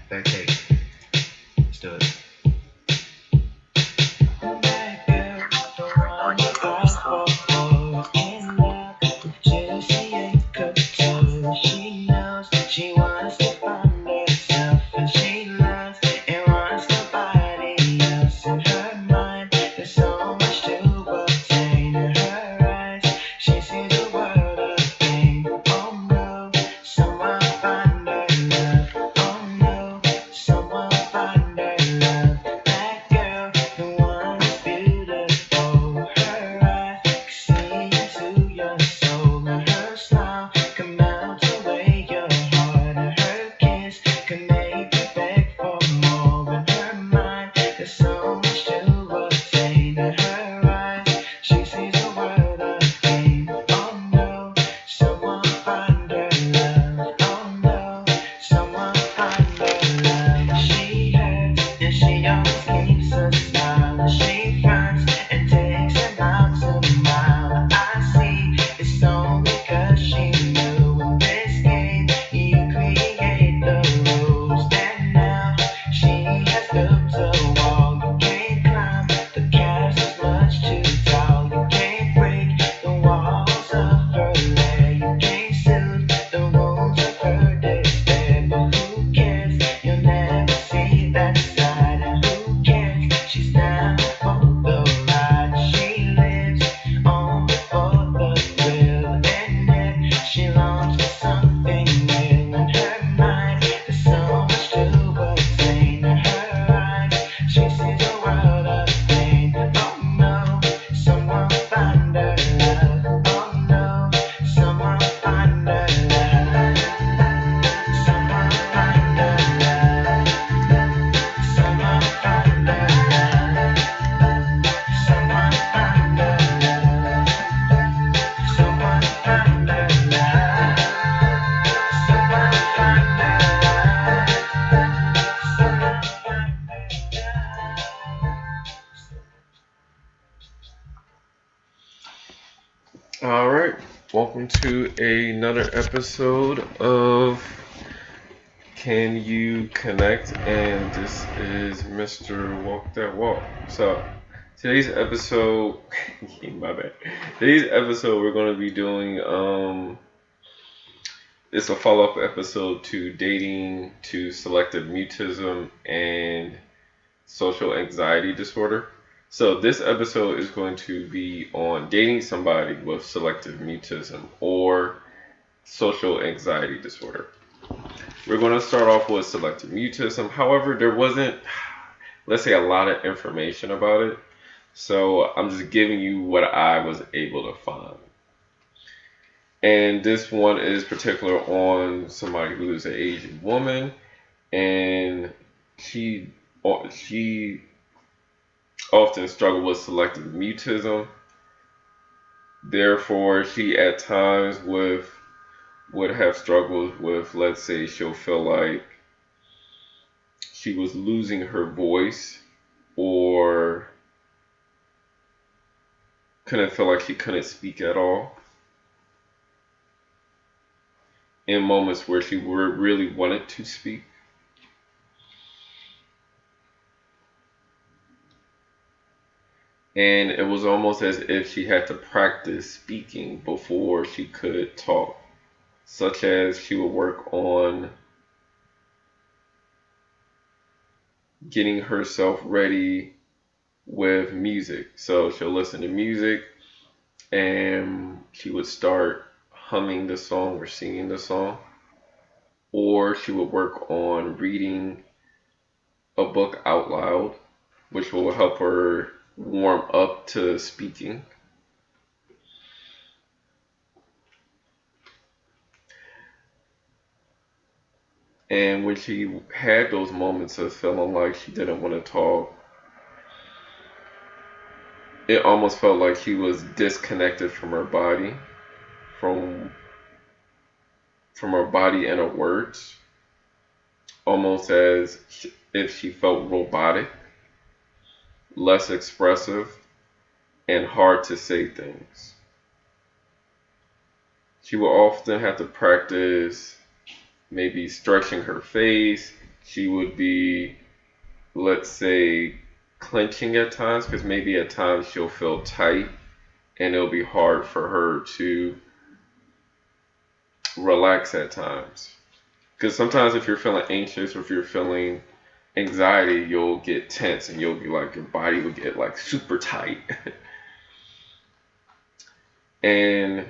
Back take. Let's do it. She wants to find herself, and she loves and wants nobody else. In her mind, there's so much to obtain. In her eyes, she sees a world of pain. Oh no, someone find her love. Oh no, someone find her love. That girl, the one who's beautiful. Her eyes can see into your soul, and her smile can melt away your heart, and her kiss can make you beg for more. In her mind, there's so much to obtain. In her eyes, she sees a world of pain. Oh no, someone find her love. Oh no, someone find her love. She hurts and she always keeps a smile, and she frowns and takes him out to mile. I see it's only 'cause she knew in this game you create the rules, and now she has built a wall. You can't climb the castle's much too tall. You can't break the walls of her lair. You can't soothe the wounds of her despair. But who cares? You'll never see that side. And who cares? She's down for the ride. She lives only for the thrill, and yet she longs for something real. In her mind, there's so much to obtain. In her eyes, she sees a world of pain. Oh no, someone find her love. Oh no, someone find her love. Someone find her love. Someone find her love. Someone find her love. Someone find her love. Someone find her love. Someone find her love. All right, welcome to another episode of Can You Connect? And this is Mr.WalkThatWalk. So today's episode, my bad. Today's episode we're going to be doing it's a follow-up episode to dating, to selective mutism, and social anxiety disorder. So this episode is going to be on dating somebody with selective mutism or social anxiety disorder. We're going to start off with selective mutism. However, there wasn't, let's say, a lot of information about it. So I'm just giving you what I was able to find. And this one is particular on somebody who is an Asian woman, and she often struggled with selective mutism. Therefore, she at times would have struggles with, let's say, she'll feel like she was losing her voice, or couldn't feel like she couldn't speak at all in moments where she really wanted to speak. And it was almost as if she had to practice speaking before she could talk, such as she would work on getting herself ready with music. So she'll listen to music and she would start humming the song or singing the song, or she would work on reading a book out loud, which will help her warm up to speaking. And when she had those moments of feeling like she didn't want to talk, it almost felt like she was disconnected from her body, from her body and her words, almost as if she felt robotic, less expressive, and hard to say things. She will often have to practice maybe stretching her face, she would be, let's say, clenching at times, because maybe at times she'll feel tight and it'll be hard for her to relax at times. Because sometimes if you're feeling anxious or if you're feeling anxiety, you'll get tense and you'll be like, your body will get like super tight. And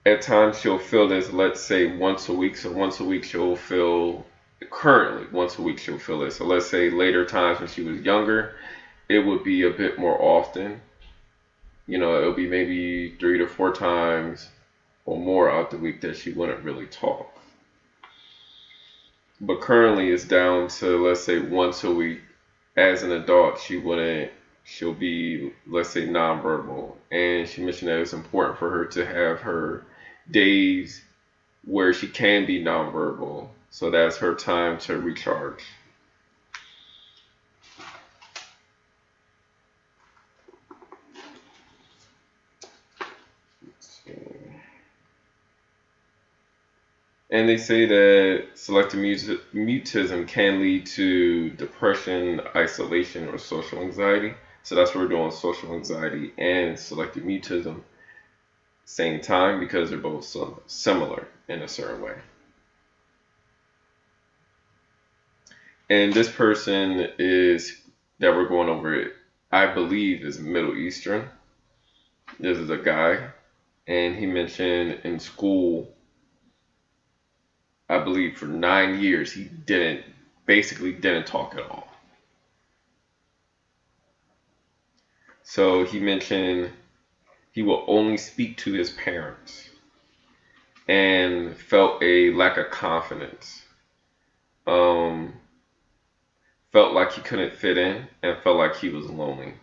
at times she'll feel this, let's say once a week. So once a week she'll feel, currently once a week she'll feel this. So let's say later times when she was younger, it would be a bit more often. It'll be maybe 3 to 4 times or more out the week that she wouldn't really talk. But currently it's down to, let's say, once a week. As an adult, she'll be, let's say, nonverbal. And she mentioned that it's important for her to have her days where she can be nonverbal. So that's her time to recharge. And they say that selective mutism can lead to depression, isolation, or social anxiety. So that's what we're doing, social anxiety and selective mutism, same time, because they're both similar in a certain way. And this person that we're going over, I believe, is Middle Eastern. This is a guy, and he mentioned in school, I believe for 9 years, he basically didn't talk at all. So he mentioned he will only speak to his parents and felt a lack of confidence. Felt like he couldn't fit in and felt like he was lonely.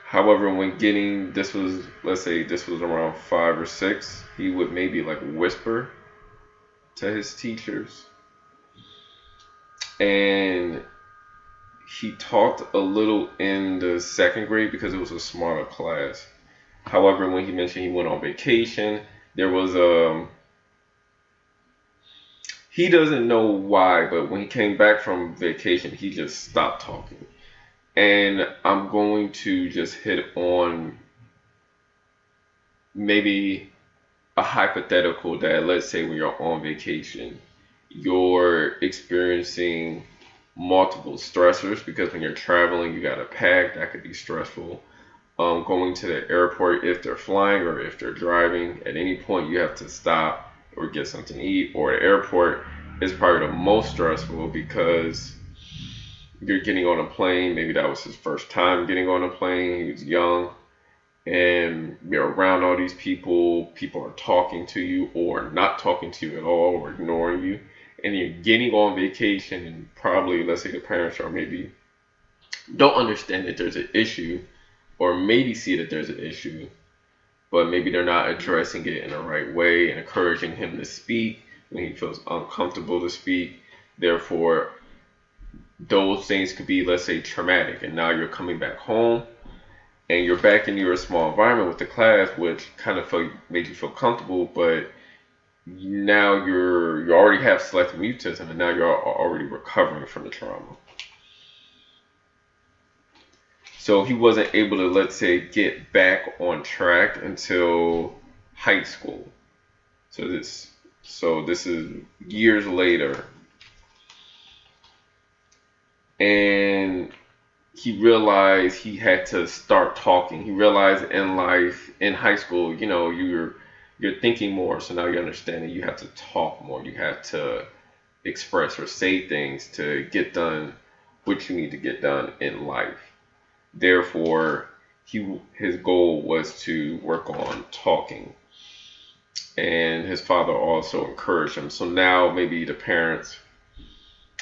However, when let's say this was around 5 or 6, he would maybe like whisper to his teachers. And he talked a little in the 2nd grade because it was a smaller class. However, when he mentioned he went on vacation, there was he doesn't know why, but when he came back from vacation, he just stopped talking. And I'm going to just hit on maybe a hypothetical that, let's say when you're on vacation, you're experiencing multiple stressors, because when you're traveling, you got to pack. That could be stressful. Going to the airport, if they're flying or if they're driving, at any point you have to stop or get something to eat. Or the airport is probably the most stressful because you're getting on a plane. Maybe that was his first time getting on a plane. He was young, and you're around all these people. People are talking to you or not talking to you at all or ignoring you. And you're getting on vacation, and probably, let's say the parents are maybe don't understand that there's an issue, or maybe see that there's an issue, but maybe they're not addressing it in the right way and encouraging him to speak when he feels uncomfortable to speak. Therefore, those things could be, let's say, traumatic. And now you're coming back home and you're back in your small environment with the class, which kind of made you feel comfortable, but now you already have selective mutism, and now you're already recovering from the trauma. So he wasn't able to, let's say, get back on track until high school. So this is years later. And he realized he had to start talking. He realized in life, in high school, you're thinking more. So now you understand that you have to talk more. You have to express or say things to get done what you need to get done in life. Therefore, his goal was to work on talking. And his father also encouraged him. So now maybe the parents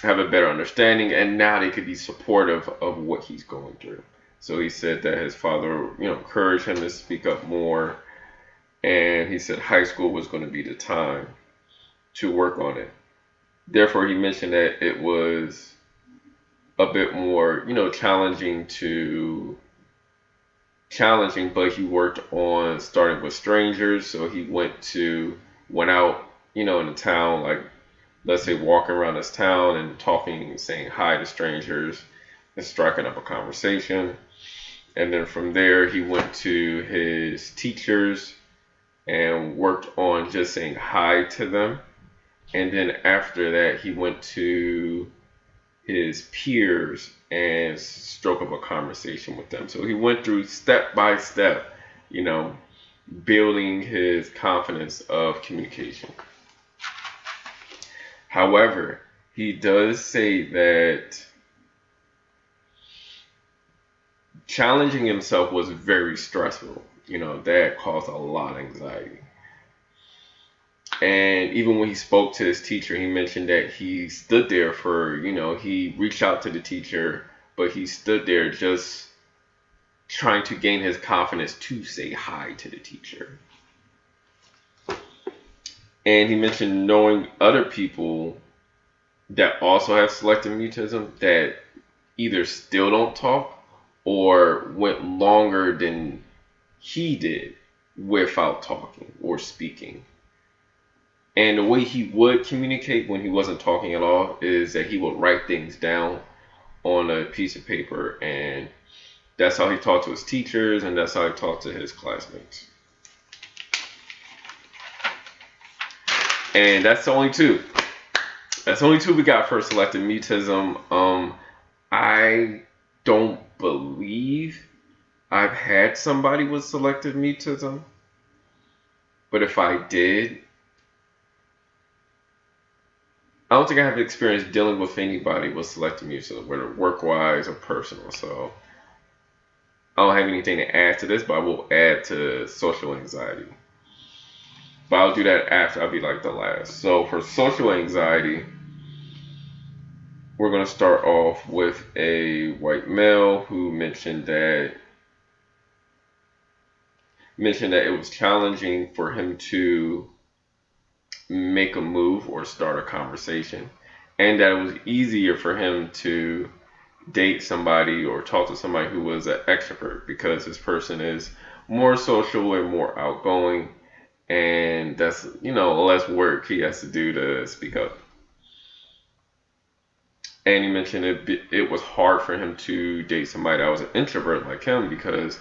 have a better understanding, and now they could be supportive of what he's going through. So he said that his father, encouraged him to speak up more. And he said high school was going to be the time to work on it. Therefore, he mentioned that it was a bit more, challenging, but he worked on starting with strangers. So he went to went out, in the town, like let's say walking around this town and talking, saying hi to strangers and striking up a conversation. And then from there, he went to his teachers and worked on just saying hi to them. And then after that, he went to his peers and struck up a conversation with them. So he went through step by step, you know, building his confidence of communication. However, he does say that challenging himself was very stressful. That caused a lot of anxiety. And even when he spoke to his teacher, he mentioned that he stood there for, he reached out to the teacher, but he stood there just trying to gain his confidence to say hi to the teacher. And he mentioned knowing other people that also have selective mutism that either still don't talk or went longer than he did without talking or speaking. And the way he would communicate when he wasn't talking at all is that he would write things down on a piece of paper, and that's how he talked to his teachers, and that's how he talked to his classmates. And that's only two. That's only two we got for selective mutism. I don't believe I've had somebody with selective mutism, but if I did, I don't think I have experience dealing with anybody with selective mutism, whether work-wise or personal. So I don't have anything to add to this, but I will add to social anxiety. But I'll do that after. I'll be like the last. So for social anxiety, we're going to start off with a white male who mentioned that it was challenging for him to make a move or start a conversation, and that it was easier for him to date somebody or talk to somebody who was an extrovert because this person is more social and more outgoing, and that's less work he has to do to speak up. And he mentioned it was hard for him to date somebody that was an introvert like him because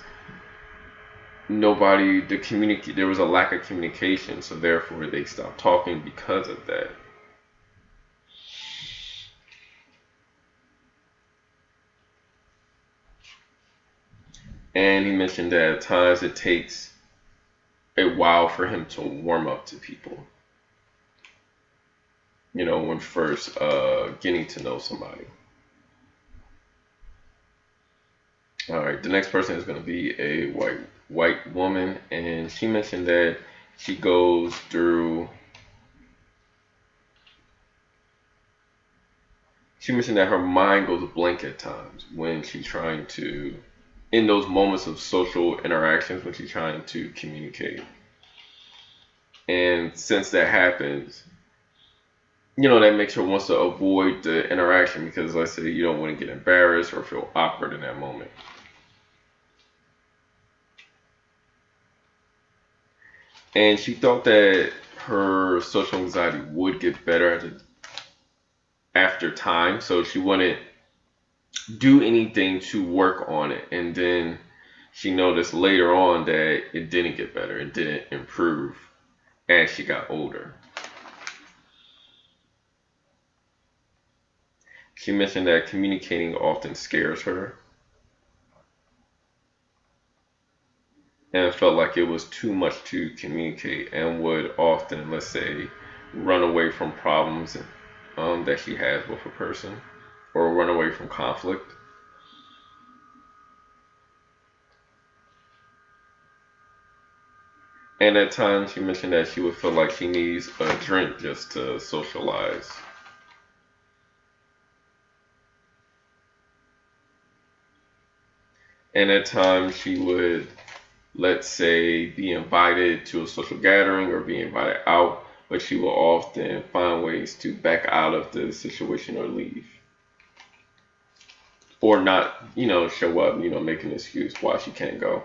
there was a lack of communication, so therefore they stopped talking because of that. And he mentioned that at times it takes a while for him to warm up to people, when first getting to know somebody. All right, the next person is going to be a white woman, and she mentioned that she goes through. She mentioned that her mind goes blank at times when she's trying to, in those moments of social interactions, when she's trying to communicate. And since that happens, that makes her wants to avoid the interaction because, let's say, you don't want to get embarrassed or feel awkward in that moment. And she thought that her social anxiety would get better after time, so she wouldn't do anything to work on it. And then she noticed later on that it didn't get better, it didn't improve as she got older. She mentioned that communicating often scares her and felt like it was too much to communicate and would often, let's say, run away from problems that she has with a person or run away from conflict. And at times she mentioned that she would feel like she needs a drink just to socialize. And at times she would, let's say, be invited to a social gathering or be invited out, but she will often find ways to back out of the situation or leave. Or not, show up, make an excuse why she can't go.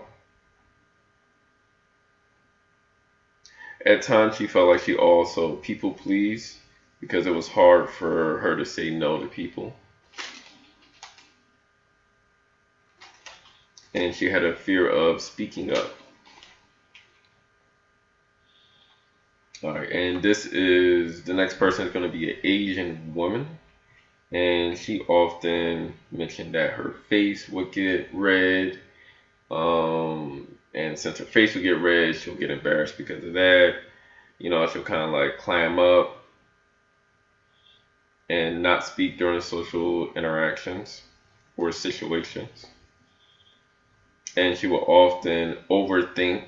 At times, she felt like she also people pleased because it was hard for her to say no to people. And she had a fear of speaking up. All right, and this is the next person is going to be an Asian woman. And she often mentioned that her face would get red. And since her face would get red, she'll get embarrassed because of that. She'll kind of like clam up and not speak during social interactions or situations. And she will often overthink,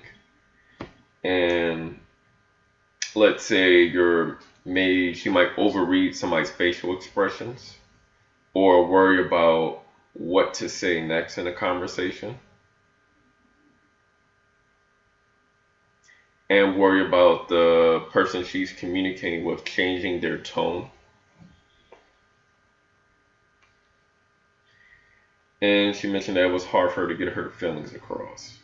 and let's say she might overread somebody's facial expressions or worry about what to say next in a conversation and worry about the person she's communicating with changing their tone. And she mentioned that it was hard for her to get her feelings across.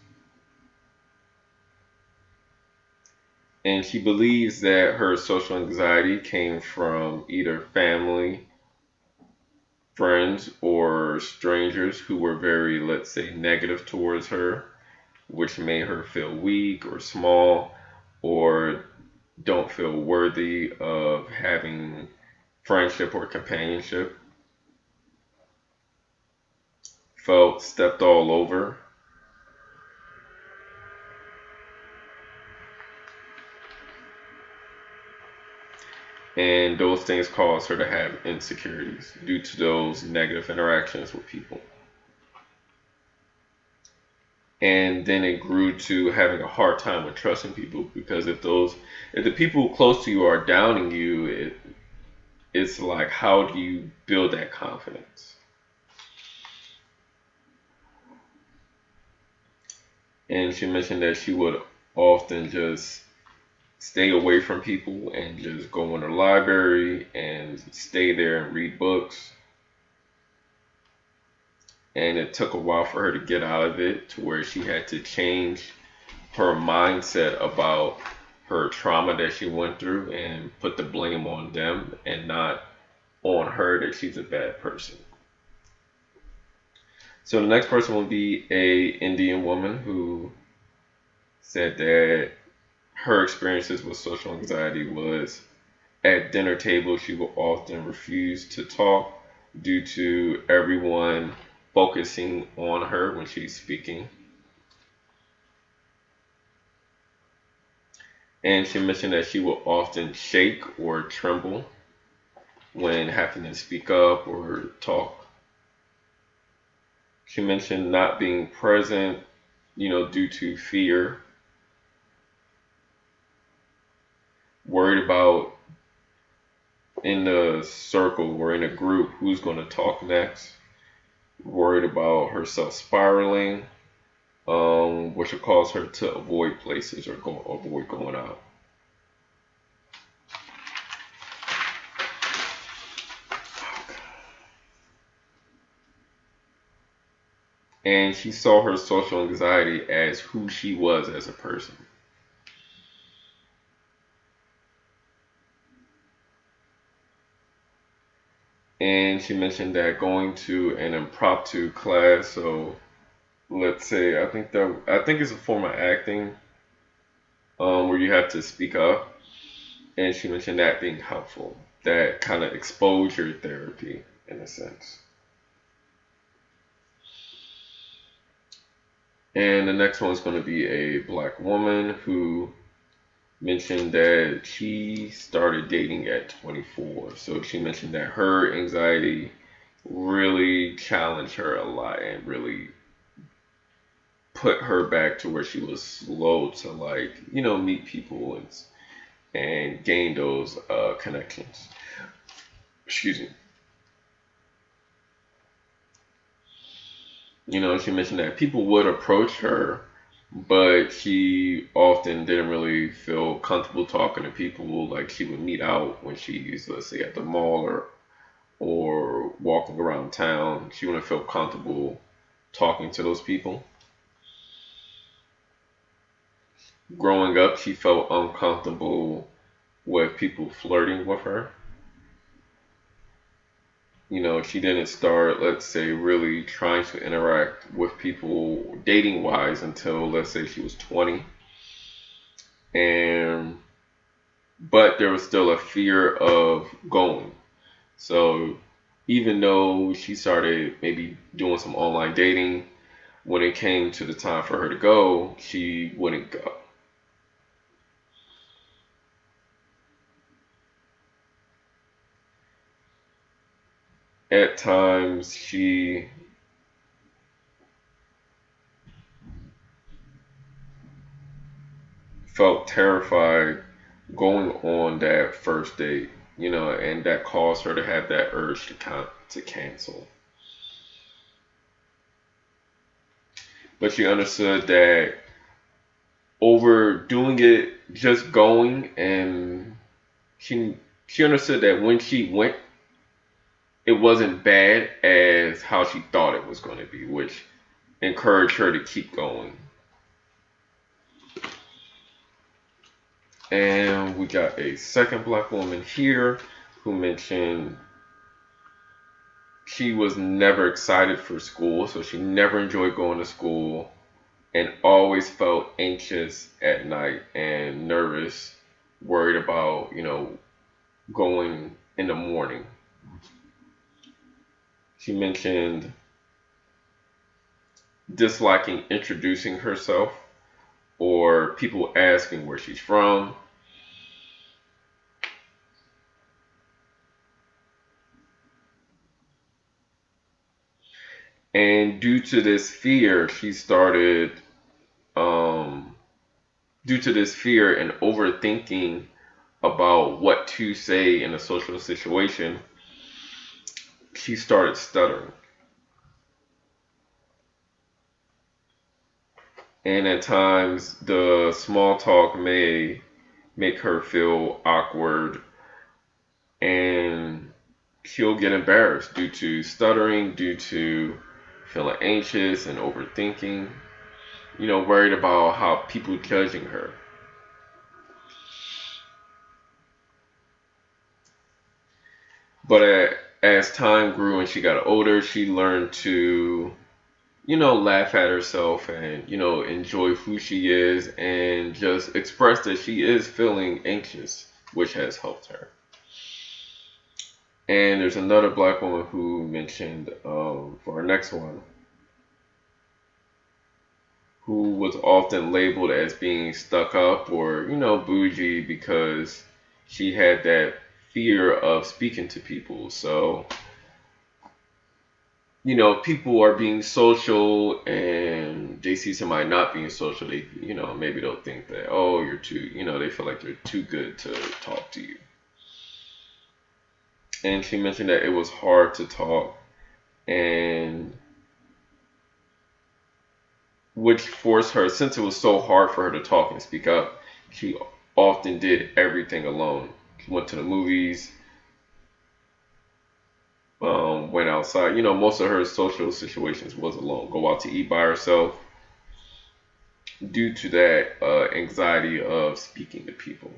And she believes that her social anxiety came from either family, friends, or strangers who were very, let's say, negative towards her, which made her feel weak or small or don't feel worthy of having friendship or companionship. Felt stepped all over. And those things cause her to have insecurities due to those negative interactions with people. And then it grew to having a hard time with trusting people because if the people close to you are downing you, it's like, how do you build that confidence? And she mentioned that she would often just stay away from people and just go in the library and stay there and read books. And it took a while for her to get out of it to where she had to change her mindset about her trauma that she went through and put the blame on them and not on her that she's a bad person. So the next person will be a Indian woman who said that her experiences with social anxiety was at dinner tables she will often refuse to talk due to everyone focusing on her when she's speaking. And she mentioned that she will often shake or tremble when having to speak up or talk. She mentioned not being present, due to fear, worried about in the circle or in a group who's going to talk next, worried about herself spiraling, which will cause her to avoid places or avoid going out. And she saw her social anxiety as who she was as a person. And she mentioned that going to an impromptu class, so let's say I think it's a form of acting, where you have to speak up. And she mentioned that being helpful, that kind of exposure therapy in a sense. And the next one is going to be a black woman who mentioned that she started dating at 24. So she mentioned that her anxiety really challenged her a lot and really put her back to where she was slow to meet people and gain those connections. Excuse me. She mentioned that people would approach her, but she often didn't really feel comfortable talking to people. Like she would meet out when she's, let's say, at the mall or walking around town. She wouldn't feel comfortable talking to those people. growing up, she felt uncomfortable with people flirting with her. She didn't start, let's say, really trying to interact with people dating wise until, let's say, she was 20. And but there was still a fear of going. So even though she started maybe doing some online dating, when it came to the time for her to go, she wouldn't go. At times, she felt terrified going on that first date, and that caused her to have that urge to cancel. But she understood that overdoing it, just going, and she understood that when she went, it wasn't bad as how she thought it was going to be, which encouraged her to keep going. And we got a second black woman here who mentioned she was never excited for school, so she never enjoyed going to school and always felt anxious at night and nervous, worried about, going in the morning. She mentioned disliking introducing herself or people asking where she's from. And due to this fear, she started, um, due to this fear and overthinking about what to say in a social situation, she started stuttering. And at times, the small talk may make her feel awkward and she'll get embarrassed due to stuttering, due to feeling anxious and overthinking, worried about how people judging her. But as time grew and she got older, she learned to, laugh at herself and, enjoy who she is and just express that she is feeling anxious, which has helped her. And there's another black woman who mentioned, for our next one, who was often labeled as being stuck up or, bougie because she had that fear of speaking to people. So, people are being social and they see somebody not being social, they, maybe they'll think that, oh, you're too, they feel like they're too good to talk to you. And she mentioned that it was hard to talk, and which forced her, since it was so hard for her to talk and speak up, she often did everything alone. She went to the movies, went outside. Most of her social situations was alone. Go out to eat by herself due to that anxiety of speaking to people.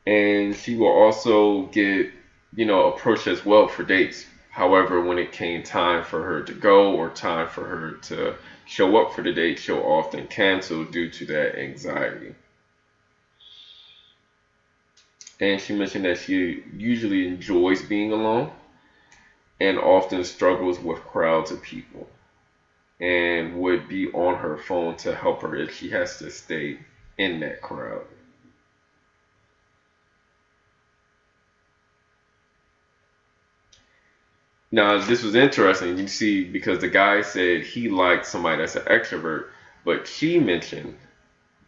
And she will also get, approached as well for dates. However, when it came time for her to go or time for her to show up for the date, she'll often cancel due to that anxiety. And she mentioned that she usually enjoys being alone and often struggles with crowds of people and would be on her phone to help her if she has to stay in that crowd. Now, this was interesting, you see, because the guy said he liked somebody that's an extrovert, but she mentioned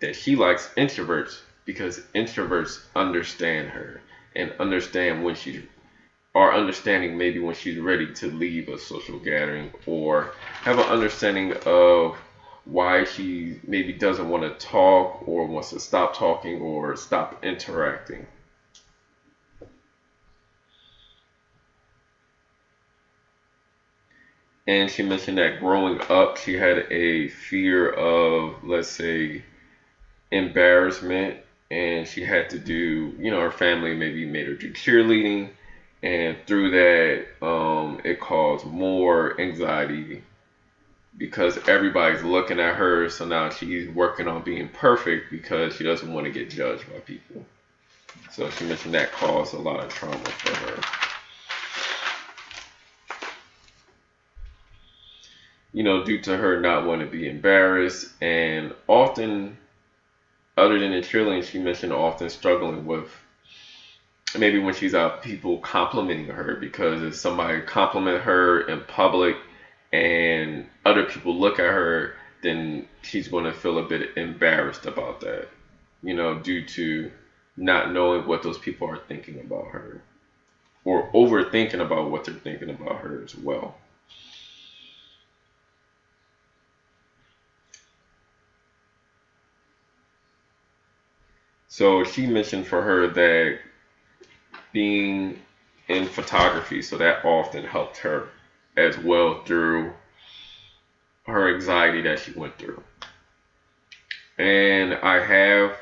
that she likes introverts because introverts understand her and understand when she's, or understanding maybe when she's ready to leave a social gathering or have an understanding of why she maybe doesn't want to talk or wants to stop talking or stop interacting. And she mentioned that growing up, she had a fear of, let's say, embarrassment, and she had to do, her family maybe made her do cheerleading, and through that, it caused more anxiety because everybody's looking at her. So now she's working on being perfect because she doesn't want to get judged by people. So she mentioned that caused a lot of trauma for her. Due to her not wanting to be embarrassed, and often, other than the cheerleading, she mentioned often struggling with maybe when she's out, people complimenting her, because if somebody compliment her in public and other people look at her, then she's going to feel a bit embarrassed about that, due to not knowing what those people are thinking about her, or overthinking about what they're thinking about her as well. So she mentioned for her that being in photography, so that often helped her as well through her anxiety that she went through. And I have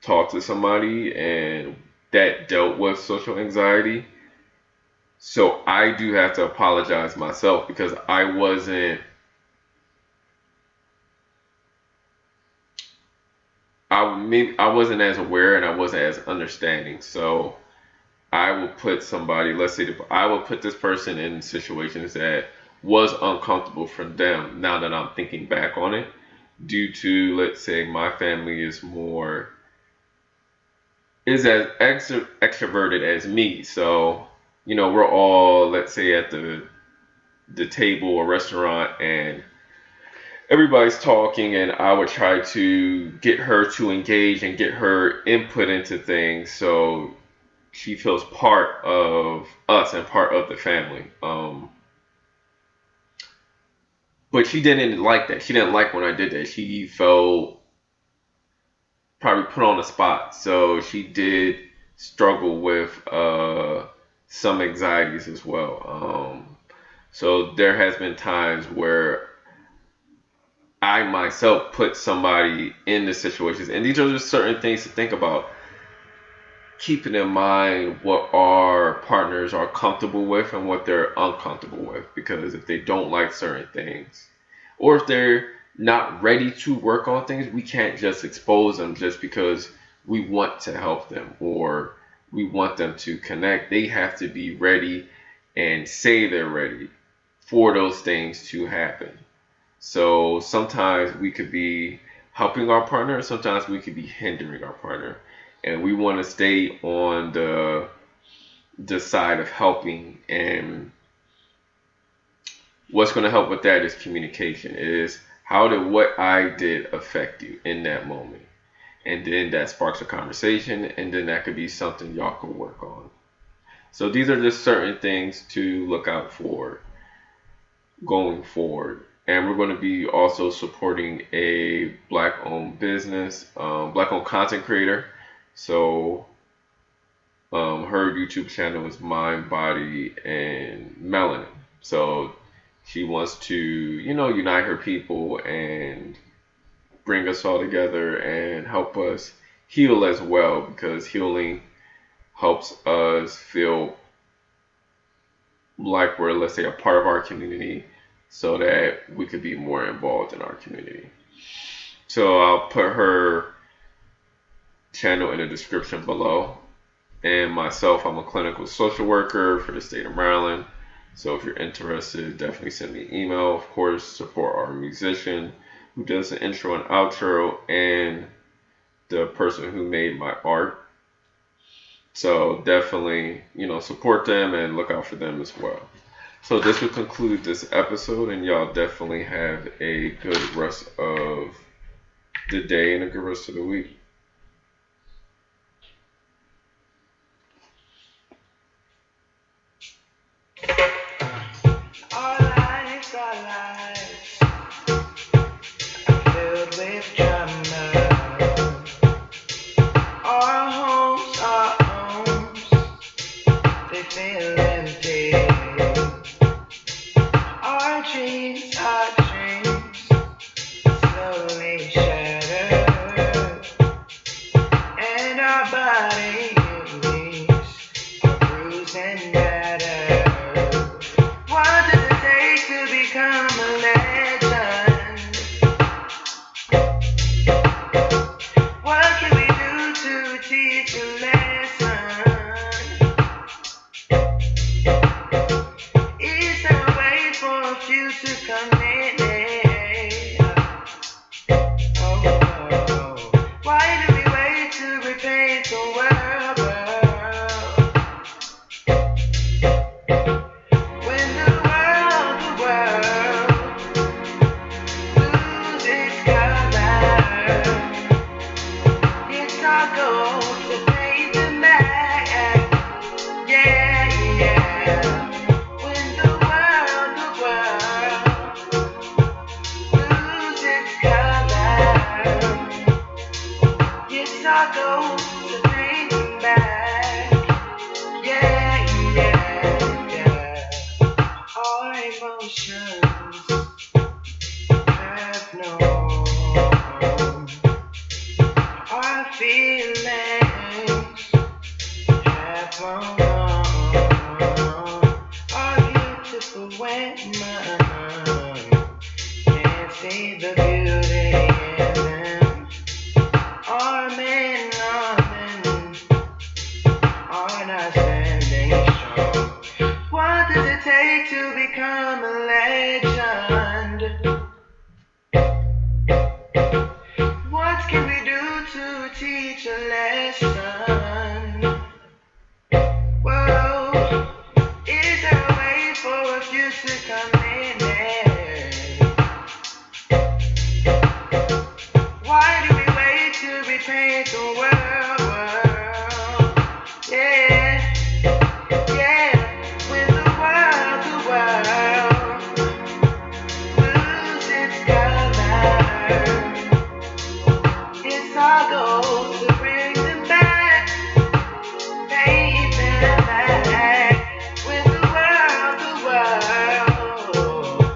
talked to somebody and that dealt with social anxiety. So I do have to apologize myself because I wasn't as aware and I wasn't as understanding. So I will put somebody, let's say, I will put this person in situations that was uncomfortable for them now that I'm thinking back on it, due to, let's say, my family is as extroverted as me. So, we're all, let's say, at the table or restaurant, and everybody's talking, and I would try to get her to engage and get her input into things, so she feels part of us and part of the family. But she didn't like that. She didn't like when I did that. She felt probably put on the spot. So she did struggle with some anxieties as well. So there has been times where I myself put somebody in the situations, and these are just certain things to think about. Keeping in mind what our partners are comfortable with and what they're uncomfortable with, because if they don't like certain things, or if they're not ready to work on things, we can't just expose them just because we want to help them or we want them to connect. They have to be ready and say they're ready for those things to happen. So sometimes we could be helping our partner, sometimes we could be hindering our partner. And we want to stay on the side of helping. And what's going to help with that is communication. Is how did what I did affect you in that moment? And then that sparks a conversation, and then that could be something y'all can work on. So these are just certain things to look out for going forward. And we're going to be also supporting a black-owned business, black-owned content creator. So her YouTube channel is Mind, Body, and Melanin. So she wants to, unite her people and bring us all together and help us heal as well, because healing helps us feel like we're, let's say, a part of our community, so that we could be more involved in our community. So I'll put her channel in the description below. And myself, I'm a clinical social worker for the state of Maryland. So if you're interested, definitely send me an email. Of course, support our musician who does the intro and outro, and the person who made my art. So definitely, support them and look out for them as well. So this will conclude this episode, and y'all definitely have a good rest of the day and a good rest of the week. Our lives filled with drama. Our homes, they feel empty. Our dreams better. What does it take to become a legend? What can we do to teach a lesson? Is there a way for a future commitment? Oh, why do we wait to repaint the world? When the world loses color, it's our goal to paint them back. Yeah, yeah. When the world loses color, it's our goal to paint them back. Yeah, yeah, yeah. Our emotions have no home. Our feelings have grown on. Our beautiful wet mind can't see the beauty in them. Our men are not standing strong. What does it take to become a legend? What can we do to teach a lesson? Whoa, is there a way for a future commitment? Why do we wait to repaint the world?